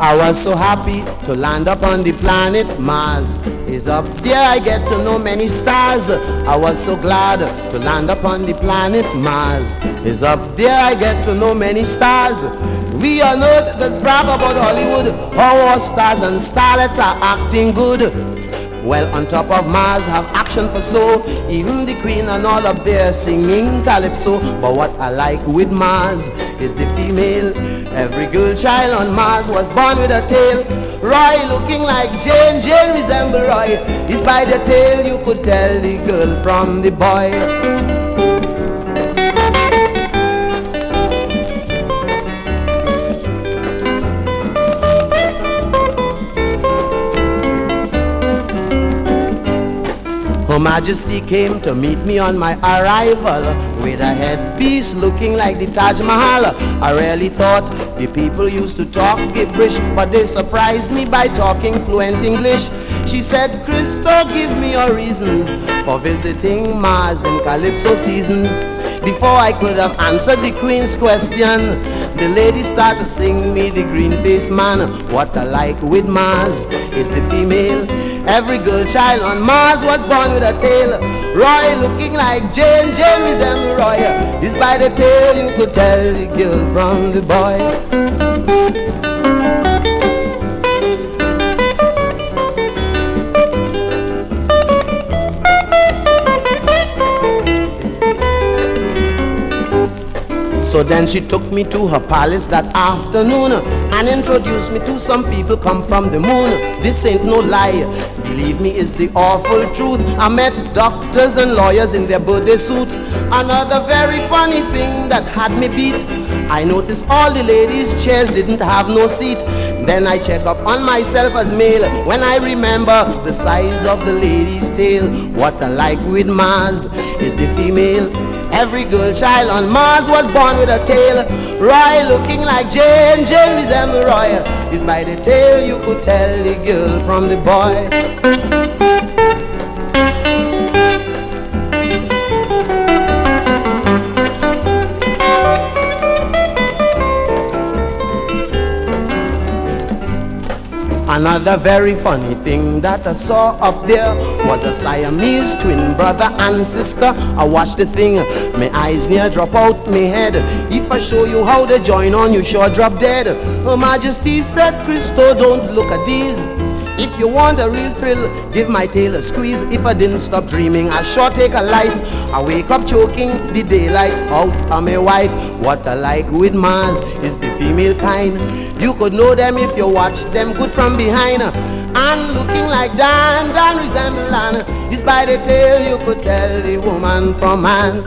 I was so happy to land up on the planet Mars. Is up there I get to know many stars. I was so glad to land up on the planet Mars. Is up there I get to know many stars. We all know that there's brag about Hollywood, how our stars and starlets are acting good. Well, on top of Mars have action for so. Even the Queen and all up there singing Calypso. But what I like with Mars is the female. Every girl child on Mars was born with a tail. Roy looking like Jane, Jane resemble Roy. It's by the tail you could tell the girl from the boy. Her Majesty came to meet me on my arrival with a headpiece looking like the Taj Mahal. I really thought the people used to talk gibberish, but they surprised me by talking fluent English. She said, Christo, give me a reason for visiting Mars in Calypso season. Before I could have answered the Queen's question, the lady started to sing me the green-faced man. What I like with Mars is the female. Every girl child on Mars was born with a tail. Roy looking like Jane, Jane resemble Roy. It's by the tail you could tell the girl from the boy. So then she took me to her palace that afternoon and introduced me to some people come from the moon. This ain't no lie, believe me, it's the awful truth. I met doctors and lawyers in their birthday suit. Another very funny thing that had me beat, I noticed all the ladies' chairs didn't have no seat. Then I check up on myself as male when I remember the size of the lady's tail. What I like with Mars is the female. Every girl child on Mars was born with a tail. Roy looking like Jane, Jane resemble Roy. It's by the tail you could tell the girl from the boy. Another very funny thing that I saw up there was a Siamese twin brother and sister. I watched the thing, my eyes near drop out my head. If I show you how they join on, you sure drop dead. Her Majesty said, Christo, don't look at these. If you want a real thrill, give my tail a squeeze. If I didn't stop dreaming, I sure take a life. I wake up choking the daylight out of my wife. What I like with Mars is the female kind. You could know them if you watch them good from behind. And looking like Dan, Dan resemble Anna. It's by the tail you could tell the woman from man.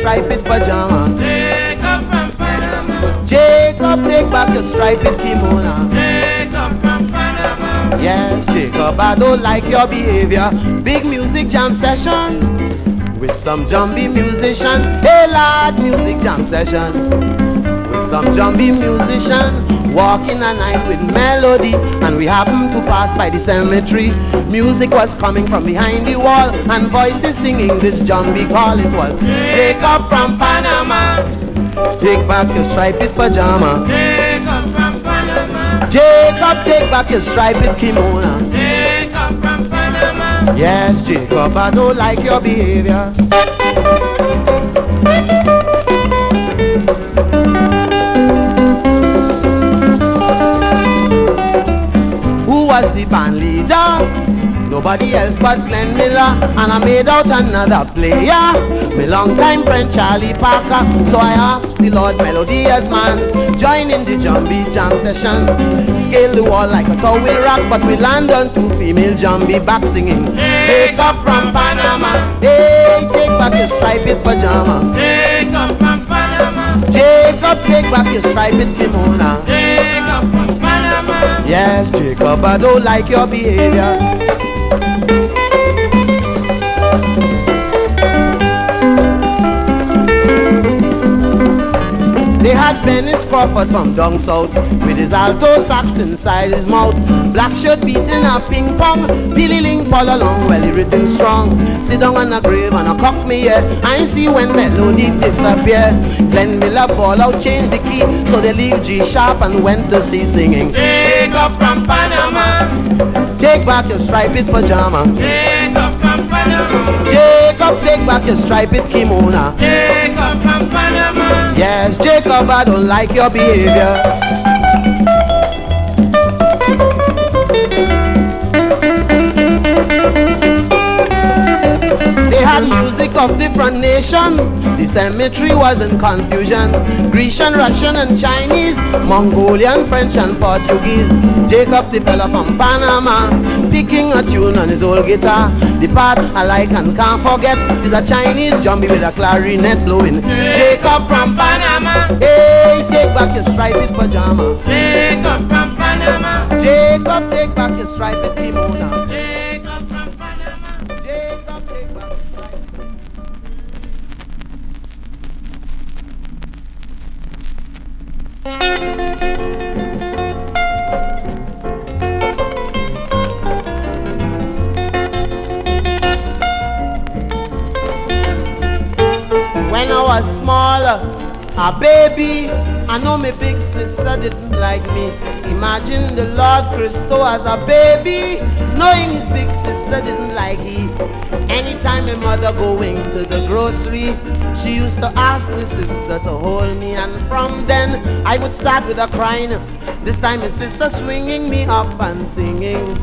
Striped pajama. Jacob from Panama. Jacob, take back your striped kimono. Jacob from Panama. Yes, Jacob, I don't like your behavior. Big music jam session with some jumbie musician. Hey lad, music jam session with some jumbie musician. Walking a night with melody, and we happened to pass by the cemetery. Music was coming from behind the wall, and voices singing this jumbie call. It was Jacob from Panama. Take back your striped pajama. Jacob from Panama. Jacob, take back your striped kimono. Jacob from Panama. Yes, Jacob, I don't like your behavior. Who was the band leader? Nobody else but Glenn Miller. And I made out another player, my longtime friend Charlie Parker. So I asked the Lord Melodious man, join in the jumbie jam session. Scale the wall like a tower rock, but we land on two female jumbie back singing Jacob from Panama. Hey, take back your striped pajama. Jacob from Panama. Jacob, take back your striped kimono. Jacob from Panama. Yes, Jacob, I don't like your behavior. They had Dennis Crawford from down south with his alto sax inside his mouth. Black shirt beating a ping pong, Billy Ling fall along well he written strong. Sit down on a grave and a cock me here. I see when melody disappear. Glenn Miller ball out, change the key, so they leave G sharp and went to sea singing. Jacob from Panama. Take back your striped pajama. Jacob from Panama. Jacob, take back your striped kimono. Jacob from Panama. Yes, Jacob, I don't like your behavior. They had music of different nations. The cemetery was in confusion. Grecian, Russian and Chinese, Mongolian, French and Portuguese. Jacob the fella from Panama, picking a tune on his old guitar. The part I like and can't forget is a Chinese jumbie with a clarinet blowing. Jacob from Panama. Hey, take back your striped pajama. Jacob from Panama. Jacob, take back your striped kimono. Jacob from Panama. Jacob, take back your striped kimono. When I was smaller, a baby, I know my big sister didn't like me. Imagine the Lord Christo as a baby, knowing his big sister didn't like he. Anytime my mother going to the grocery, she used to ask my sister to hold me, and from then I would start with a crying. This time my sister swinging me up and singing,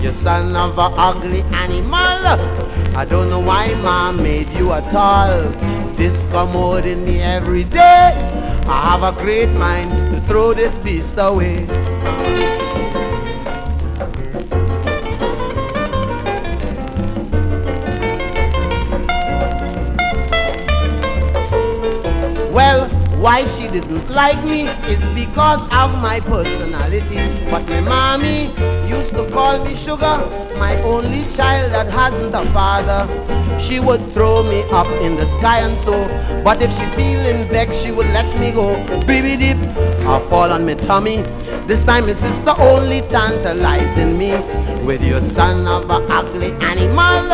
you son of a ugly animal, I don't know why mom made you at all. This commode in me every day, I have a great mind to throw this beast away. Well, why she didn't like me is because of my personality. But my mommy used to call me sugar, my only child that hasn't a father. She would throw me up in the sky and so, but if she feeling vexed, she would let me go. Baby dip, I fall on my tummy. This time my sister only tantalizing me with your son of a ugly animal.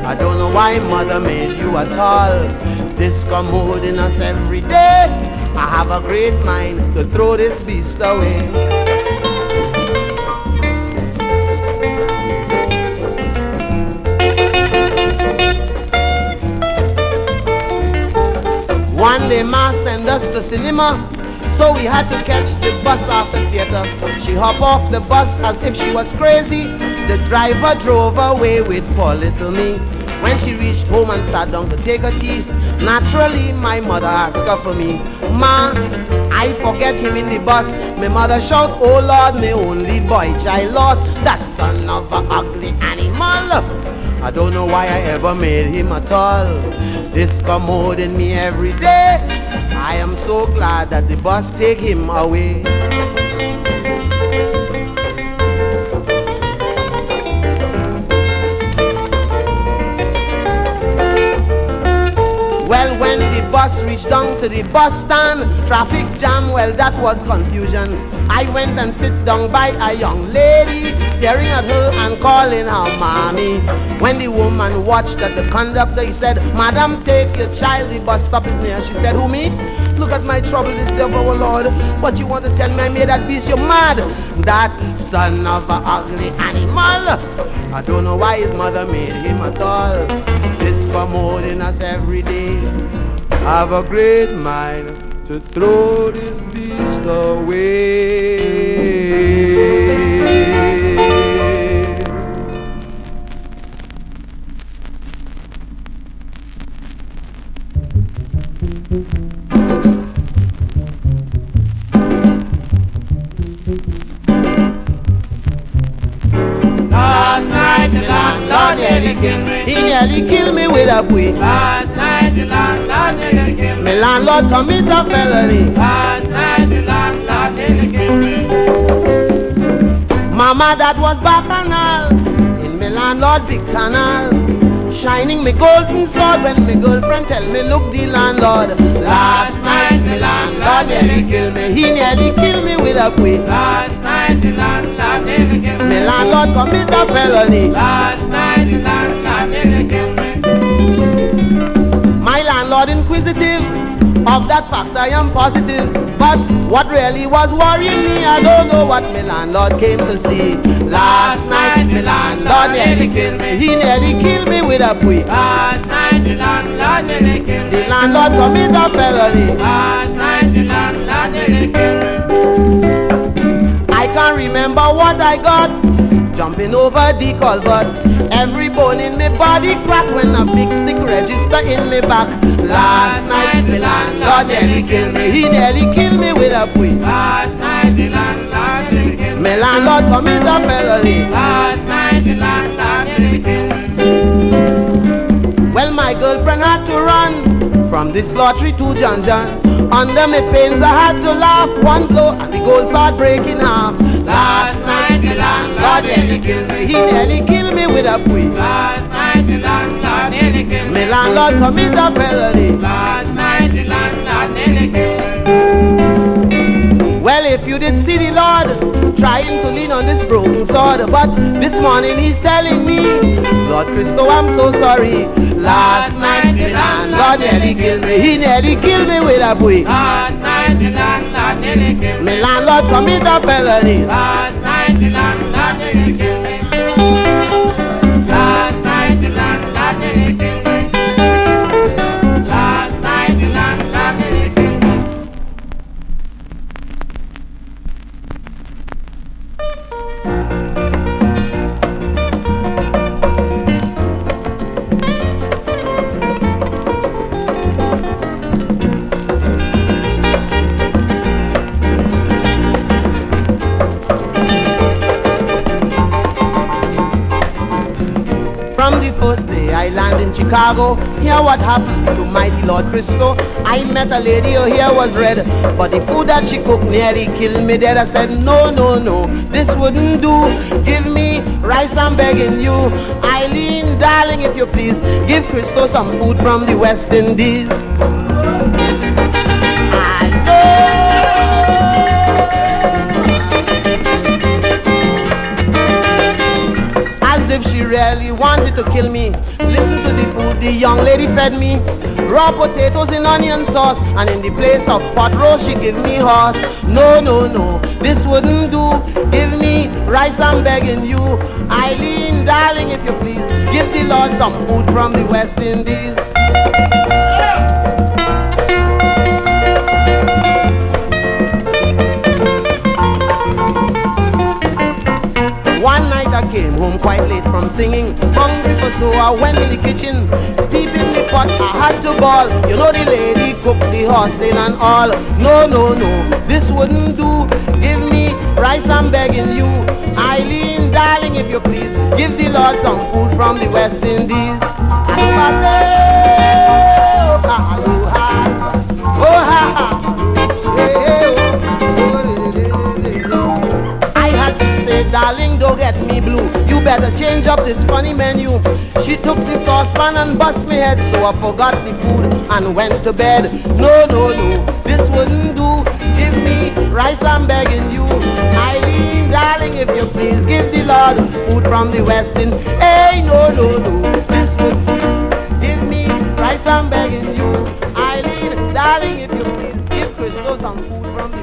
I don't know why mother made you at all. This commode in us every day, I have a great mind to throw this beast away. One day ma sent us to cinema, so we had to catch the bus after theater. She hopped off the bus as if she was crazy. The driver drove away with poor little me. When she reached home and sat down to take her tea, naturally my mother asked her for me. Ma, I forget him in the bus. My mother shout, oh Lord, my only boy child lost. That son of a ugly animal, I don't know why I ever made him at all. This commode in me every day, I am so glad that the bus take him away. Well, when the bus reached down to the bus stand, traffic jam, well that was confusion. I went and sit down by a young lady, staring at her and calling her mommy. When the woman watched at the conductor, he said, Madam, take your child, the bus stop is near. She said, who, me? Look at my trouble this day, our Lord. But you want to tell me I made that beast, you're mad. That son of a ugly animal, I don't know why his mother made him at all. This commode in us every day, have a great mind to throw this beast away. Last night the landlord nearly killed me. He nearly killed me with a whip. Last night the landlord landlord nearly killed Me me. landlord commit a felony. Last night the landlord nearly killed me. Mama that was bacchanal in me landlord big canal, shining me golden sword when me girlfriend tell me look the landlord. Last night the landlord nearly kill me. He nearly kill me with a quid. Last night the landlord nearly killed me. Me landlord commit a felony. Last night the landlord nearly killed me. My landlord inquisitive, of that fact I am positive. But what really was worrying me, I don't know what my landlord came to see. Last night my landlord nearly killed me. He nearly killed me with a quid. Last night the landlord nearly killed me. The landlord commit a felony. Last night the landlord nearly killed me. I can't remember what I got jumping over the culvert. Every bone in me body crack when a big stick register in me back. Last night the landlord nearly killed me. He nearly killed me with a quid. Last night the landlord nearly killed me. My landlord commit a felony. Last night the landlord nearly killed me. Well, my girlfriend had to run from this lottery to John John. Under my pains I had to laugh. One blow and the gold sword break in half. Last night the landlord nearly killed me. He nearly killed me with a quid. Last night the landlord nearly killed me. My landlord commit a felony. Last night the landlord nearly killed me. Well, if you did see the Lord trying to lean on this broken sword, but this morning he's telling me, Lord Christo, I'm so sorry. Last night the landlord nearly killed me. He nearly killed me with a quid. Last night the landlord nearly killed me. My landlord commit a felony. Last night the landlord nearly killed me. Last night the landlord nearly killed me. Last night the landlord nearly killed me. From the first day I land in Chicago, hear what happened to mighty Lord Christo. I met a lady, her hair was red, but the food that she cooked nearly killed me dead. I said, no, no, no, this wouldn't do. Give me rice, I'm begging you. Eileen, darling, if you please, give Christo some food from the West Indies. I know. As if she really wanted to kill me. Listen to the food the young lady fed me. Raw potatoes in onion sauce, and in the place of pot roast she give me horse. No, no, no, this wouldn't do. Give me rice, I'm begging you. Eileen, darling, if you please, give the Lord some food from the West Indies. One night I came home quite late from singing, hungry for so I went in the kitchen. Deep in the pot I had to boil. You know the lady cooked the horse tail and all. No, no, no, this wouldn't do. Give me rice, I'm begging you. Eileen, darling, if you please, give the Lord some food from the West Indies. I had to say, darling, don't get me blue. You better change up this funny menu. She took the saucepan and bust me head, so I forgot the food and went to bed. No, no, no, this wouldn't do. Give me rice, I'm begging you. Eileen, darling, if you please, give the Lord food from the West Indies. Hey, no, no, no, this would do. Give me rice, I'm begging you. Eileen, darling, if you please, give Christo some food from the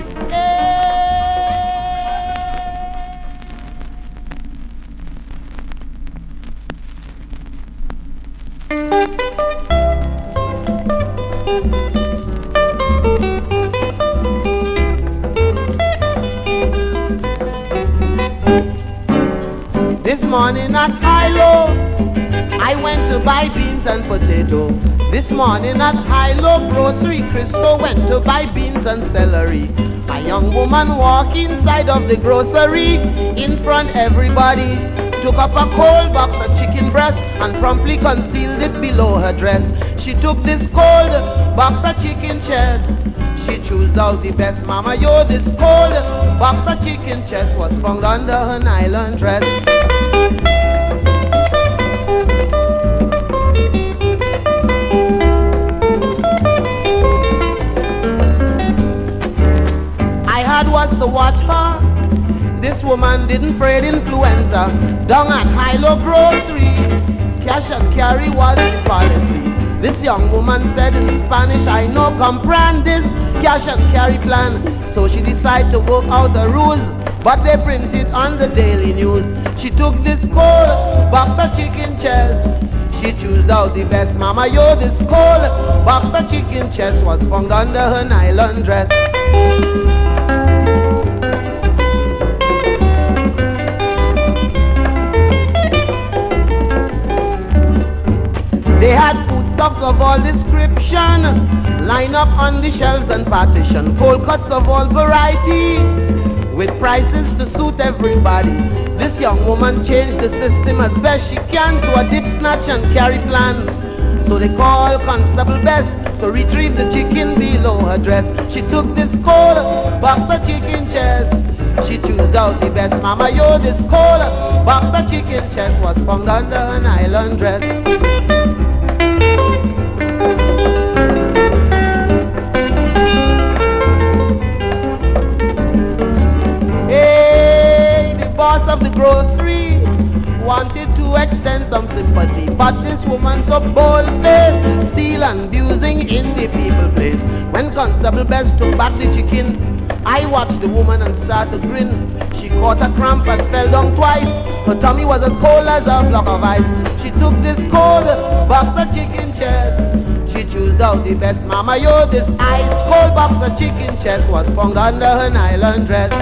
This morning at Hilo, I went to buy beans and potato. This morning at Hilo grocery, Christo went to buy beans and celery. A young woman walk inside of the grocery, in front everybody. took up a cold box of chicken breast and promptly concealed it below her dress. She took this cold box of chicken chest. She chose out the best, mama, yo, this cold box of chicken chest was found under her nylon dress. I had was to watch her. This woman didn't fret influenza. Down at Hilo Grocery, cash and carry was the policy. This young woman said in Spanish, I no comprehend this cash and carry plan. So she decided to work out the rules, but they printed on the daily news. She took this cold box of chicken chest. She chose out the best, mama, yo, this cold box of chicken chest was found under her nylon dress. They had foodstuffs of all description, line up on the shelves and partition. Cold cuts of all variety, with prices to suit everybody. This young woman changed the system as best she can to a dip, snatch and carry plan. So they called Constable Bess to retrieve the chicken below her dress. She took this cold box of chicken chest. She chose out the best, mama, yo, this cold box of chicken chest was found under her nylon dress. Boss of the grocery wanted to extend some sympathy, but this woman so bold-faced, still abusing in the people place. When Constable Bess took back the chicken, I watched the woman and started to grin. She caught a cramp and fell down twice. Her tummy was as cold as a block of ice. She took this cold box of chicken chest. She chose out the best, mama, yo, this ice cold box of chicken chest was found under her nylon dress.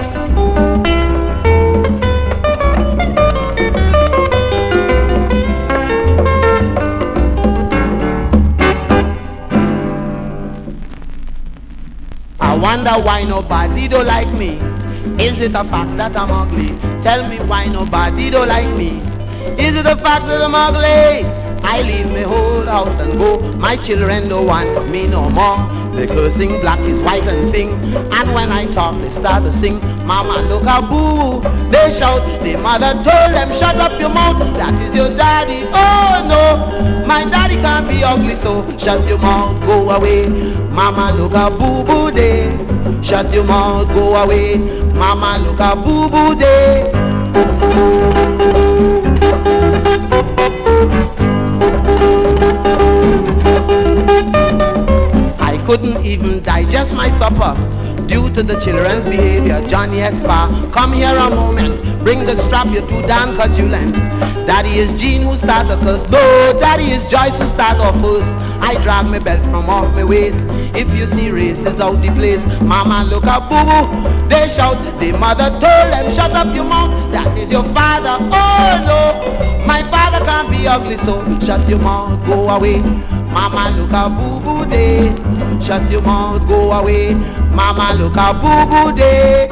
I wonder why nobody don't like me. Is it a fact that I'm ugly? Tell me why nobody don't like me. Is it a fact that I'm ugly? I leave my whole house and go. My children don't want me no more. They're cursing black is white and thing. And when I talk they start to sing. Mama look a boo. They shout. The mother told them shut up your mouth. That is your daddy. Oh no, my daddy can't be ugly, so shut your mouth, go away. Mama look a boo boo day. Shut your mouth, go away. Mama look a boo boo day. I couldn't even digest my supper due to the children's behavior. Johnny Espa, come here a moment. Bring the strap, you're too damn cadulant. Daddy is Jean who start the curse. No, Daddy is Joyce who start off first. I drag my belt from off my waist. If you see races out the place, mama look up, boo-boo. They shout. The mother told them shut up your mouth. That is your father. Oh no, my father can't be ugly, so shut your mouth, go away. Mama look a boo-boo day. Shut your mouth, go away. Mama look a boo-boo day.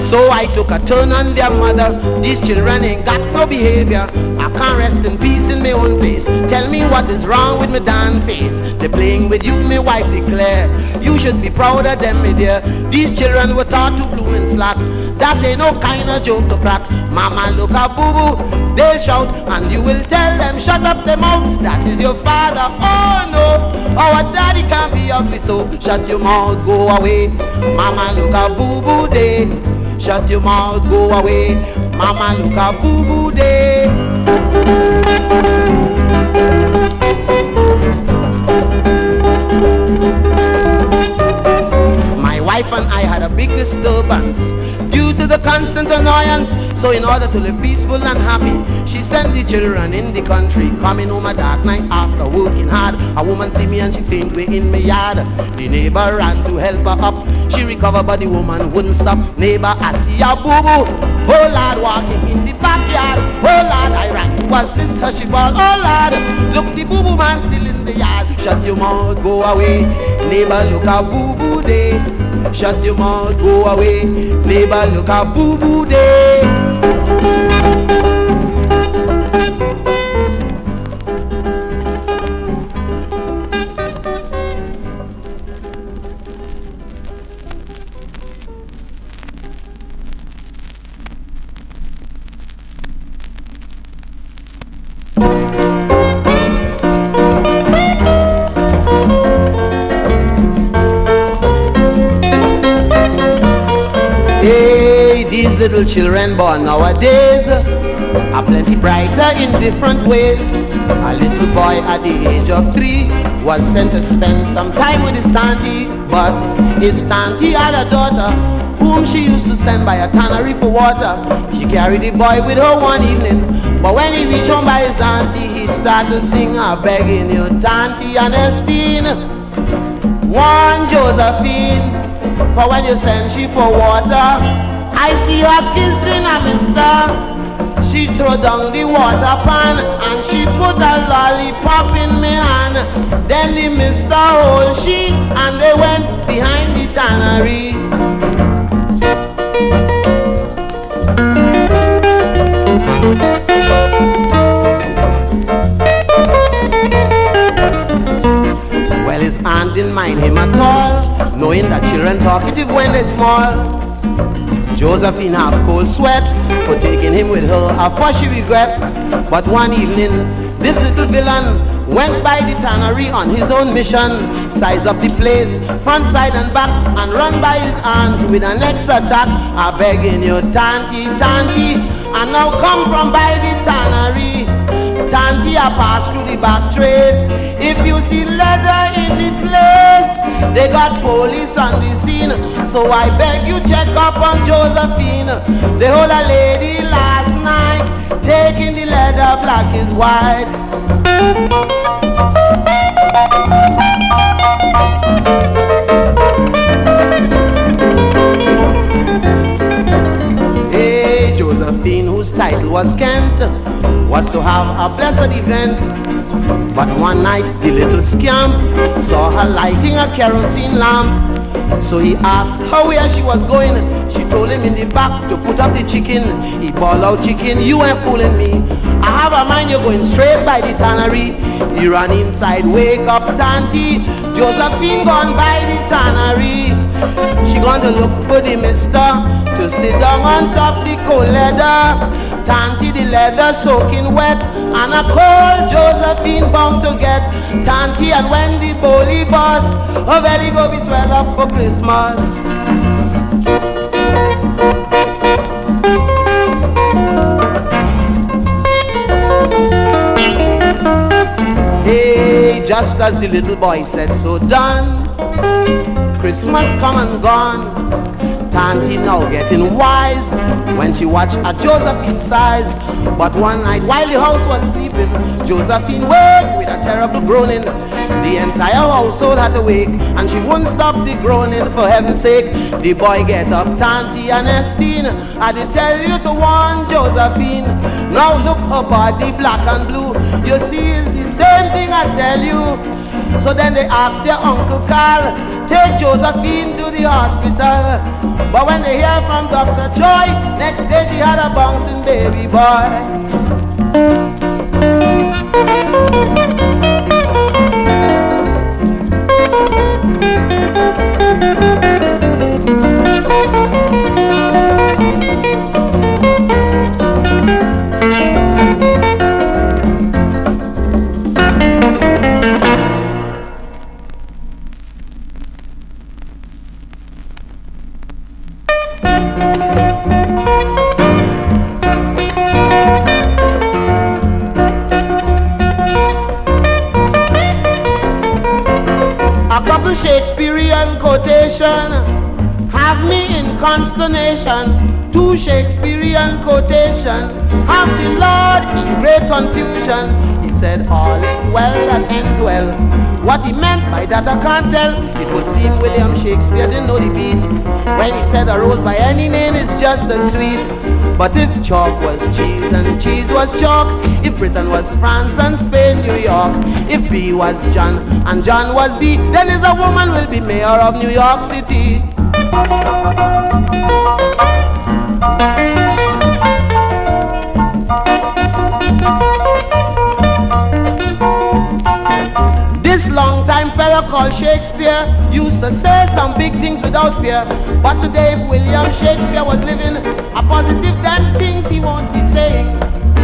So I took a turn on their mother. These children ain't got no behavior. I can't rest in peace in my own place. Tell me what is wrong with my damn face. They're playing with you, my wife declare. You should be proud of them, my dear. These children were taught to bloom and slack. That ain't no kind of joke to crack. Mama look a boo-boo. They'll shout and you will tell them shut up their mouth. That is your father. Oh no, our daddy can't be ugly, so shut your mouth, go away. Mama look a boo-boo day. Shut your mouth, go away. Mama look a boo-boo day. My wife and I had a big disturbance due to the constant annoyance. So in order to live peaceful and happy, she sent the children in the country. Coming home a dark night after working hard, a woman see me and she faint way in my yard. The neighbor ran to help her up. She recovered but the woman wouldn't stop. Neighbor, I see a boo-boo. Oh Lord, walking in the backyard. Oh Lord, I ran to assist her, she fall. Oh Lord, look the boo-boo man still in the yard. shut your mouth, go away. Neighbor, look a boo-boo day. Shut your mouth, go away. Neighbor, look a boo-boo day. These little children born nowadays are plenty brighter in different ways. A little boy at the age of 3 was sent to spend some time with his tantie, but his tantie had a daughter whom she used to send by a tannery for water. She carried the boy with her one evening, but when he reached home by his auntie, he started to sing, "I'm begging you, Tantie Earnestine, one Josephine, for when you send she for water, I see her kissing a mister." She throw down the water pan and she put a lollipop in me hand. Then the mister hold she and they went behind the tannery. Well, his aunt didn't mind him at all, knowing that children talkative when they're small. Josephine have cold sweat for taking him with her, of course she regret. But one evening, this little villain went by the tannery on his own mission, size up the place, front, side and back, and run by his aunt with an next attack. "I'm begging you, Tantie, Tantie, and now come from by the tannery. Tantie, I pass through the back trace. If you see leather in the place, they got police on the scene. So I beg you check up on Josephine. They hold a lady last night, taking the leather black is white." Hey, Josephine, whose title was Kent, was to have a blessed event. But one night the little scamp saw her lighting a kerosene lamp. So he asked her where she was going. She told him in the back to put up the chicken. He bawled out, "Chicken, you ain't fooling me. I have a mind you're going straight by the tannery." He ran inside, "Wake up, Tantie, Josephine gone by the tannery. She gone to look for the mister to sit down on top the cold leather. Tantie, the leather soaking wet, and a cold Josephine bound to get. Tantie, and when the bully bust, her belly go be swell up for Christmas." Hey, just as the little boy said, so done. Christmas come and gone. Tantie now getting wise when she watched a Josephine size. But one night while the house was sleeping, Josephine woke with a terrible groaning. The entire household had to wake, and she wouldn't stop the groaning. For heaven's sake, the boy get up, "Tantie Earnestine, I did tell you to warn Josephine. Now look her body black and blue. You see it's the same thing I tell you." So then they asked their Uncle Carl, "Take Josephine to the hospital." But when they hear from Dr. Joy, next day she had a bouncing baby boy. A couple Shakespearean quotation have me in consternation. Two Shakespearean quotation have the Lord in great confusion. He said, "All is well that ends well." What he meant by that I can't tell. It would seem William Shakespeare didn't know the beat when he said a rose by any name is just as sweet. But if chalk was cheese and cheese was chalk, if Britain was France and Spain New York, If B was John and John was B, then is a woman will be mayor of New York City. This long-time fella called Shakespeare used to say some big things without fear. But today if William Shakespeare was living a positive, then things he won't be saying.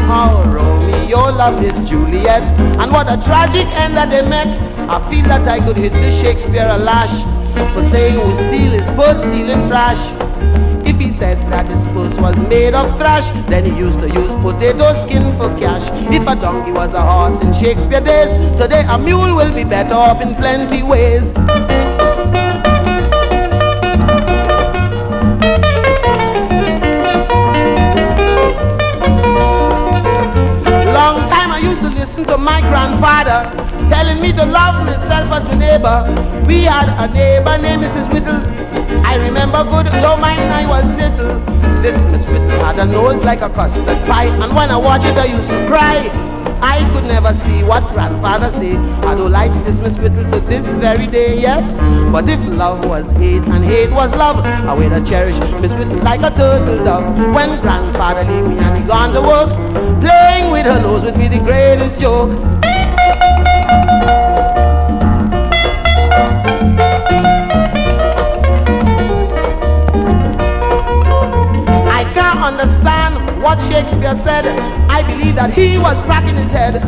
How Romeo loved his Juliet, and what a tragic end that they met. I feel that I could hit this Shakespeare a lash for saying who steal his purse, stealing trash. If he said that his purse was made of thrash, then he used to use potato skin for cash. If a donkey was a horse in Shakespeare days, today a mule will be better off in plenty ways. Long time I used to listen to my grandfather telling me to love myself as my neighbor. We had a neighbor named Mrs. Whittle. I remember good, though mine I was little. This Miss Whittle had a nose like a custard pie, and when I watched it I used to cry. I could never see what grandfather said. I don't like this Miss Whittle to this very day, yes. But if love was hate and hate was love, I would have cherished Miss Whittle like a turtle dove. When grandfather leave me and he gone to work, playing with her nose would be the greatest joke. I can't understand what Shakespeare said. I believe that he was cracking his head.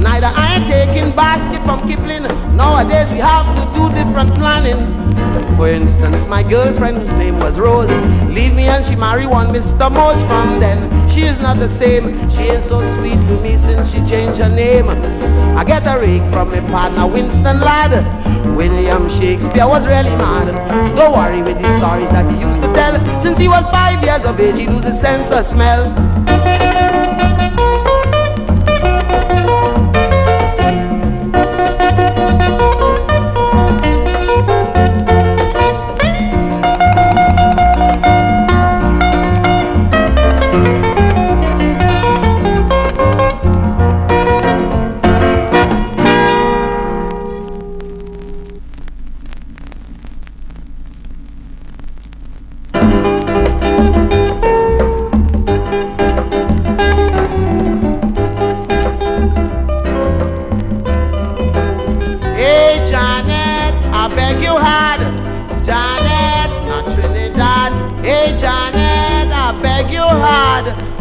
Neither I ain't taking basket from Kipling. Nowadays we have to do different planning. For instance, my girlfriend whose name was Rose leave me and she marry one Mr. Mose. From then she is not the same. She ain't so sweet to me since she changed her name. I get a rake from my partner Winston lad. William Shakespeare was really mad. Don't worry with the stories that he used to tell. Since he was 5 years of age he loses sense of smell.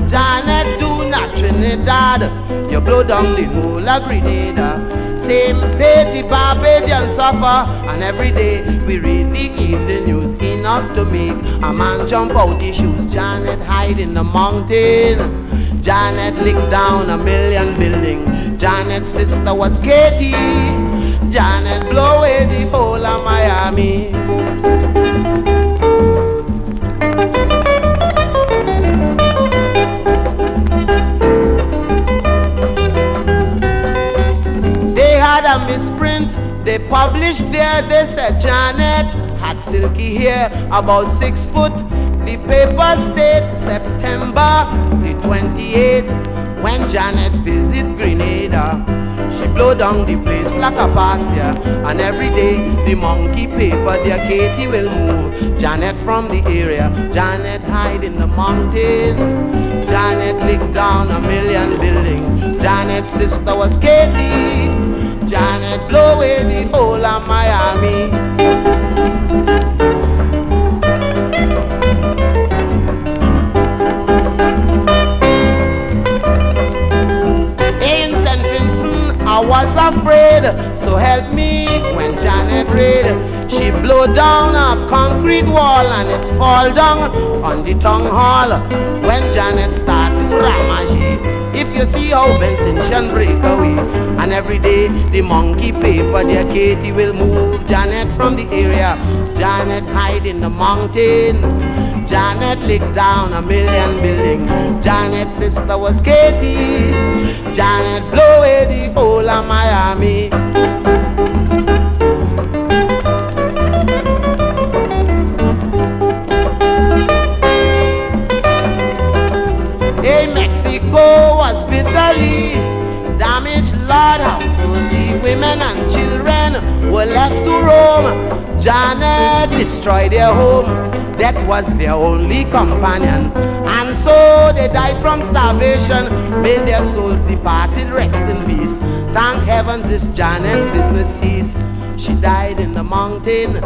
Janet, do not Trinidad. You blow down the whole of Grenada. Same pay the Barbadian suffer. And every day we read the evening news, enough to make a man jump out his shoes. Janet hide in the mountain. Janet lick down 1,000,000 building. Janet's sister was Katie. Janet blow away the whole of Miami. Had a misprint, they published there, they said Janet had silky hair about 6 foot. The paper state September the 28th, when Janet visit Grenada. She blow down the place like a pasture, and every day the monkey paper their Katie will move Janet from the area. Janet hide in the mountain. Janet lick down 1,000,000 building. Janet's sister was Katie. Janet blow away the whole of Miami. In St. Vincent I was afraid, so help me when Janet raid. She blow down a concrete wall and it fall down on the town hall. When Janet start to ramage, if you see how Vincentian break away, and every day the monkey paper their Katie will move Janet from the area. Janet hide in the mountain. Janet lick down 1,000,000 building. Janet's sister was Katie. Janet blow away the whole of Miami. Hey, Mexico was bitterly damaged. Lord have see women and children were left to roam. Janet destroyed their home, death was their only companion, and so they died from starvation. May their souls departed rest in peace. Thank heavens this Janet business cease. She died in the mountain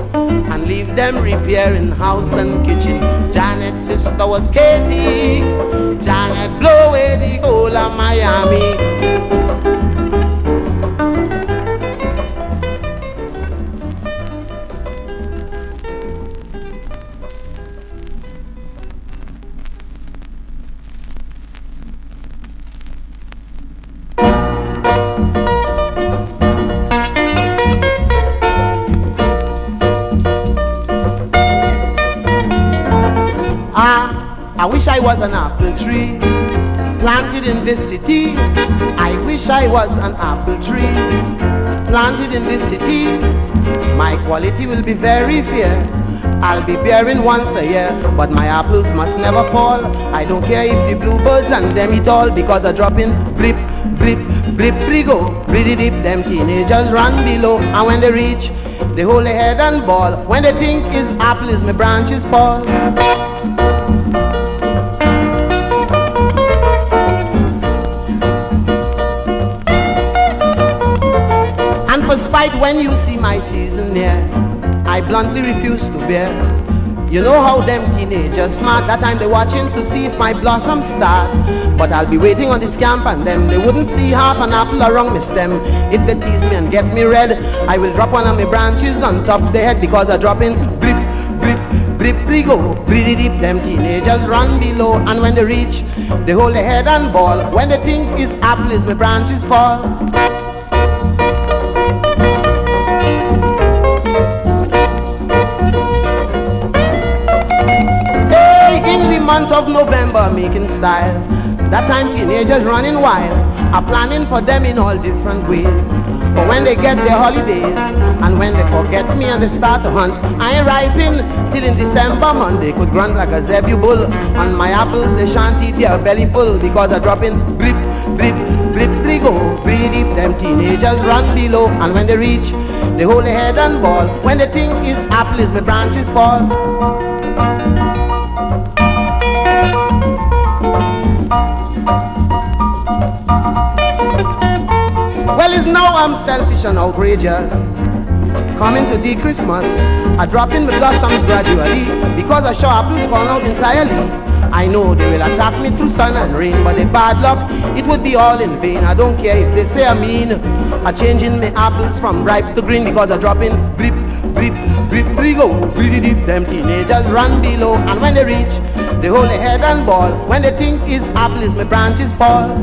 and leave them repairing house and kitchen. Janet's sister was Katie. Janet blow away the whole of Miami. I wish I was an apple tree planted in this city. I wish I was an apple tree planted in this city. My quality will be very fair. I'll be bearing once a year, but my apples must never fall. I don't care if the bluebirds and them eat all, because I drop in blip, blip, blip, brigo, pretty deep. Them teenagers run below, and when they reach, they hold their head and ball. When they think his apple is my branches fall. For spite, when you see my season near, I bluntly refuse to bear. You know how them teenagers smart, that time they watching to see if my blossom start. But I'll be waiting on the scamp and them, they wouldn't see half an apple around my stem. If they tease me and get me red, I will drop one of my branches on top of their head, because I drop in blip, blip, blip, brigo, pretty deep. Them teenagers run below, and when they reach, they hold their head and ball. When they think his apple is my branches fall. Month of November making style, that time teenagers running wild, are planning for them in all different ways. For when they get their holidays, and when they forget me and they start to hunt, I ain't ripen till in December month. They could grunt like a zebu bull. On my apples they shan't eat their belly full, because I drop in blip, blip, blip, brigo, pretty deep. Them teenagers run below, and when they reach, they hold their head and ball. When they think his apple is my branches fall. Well, it's now I'm selfish and outrageous. Coming to the Christmas, I drop in my blossoms gradually, because I sure apples fall out entirely. I know they will attack me through sun and rain, but if bad luck, it would be all in vain. I don't care if they say I'm mean. I'm changing my apples from ripe to green, because I drop in blip, blip, blip, brigo, pretty deep. Them teenagers run below, and when they reach, they hold their head and ball. When they think his apple is my branches fall.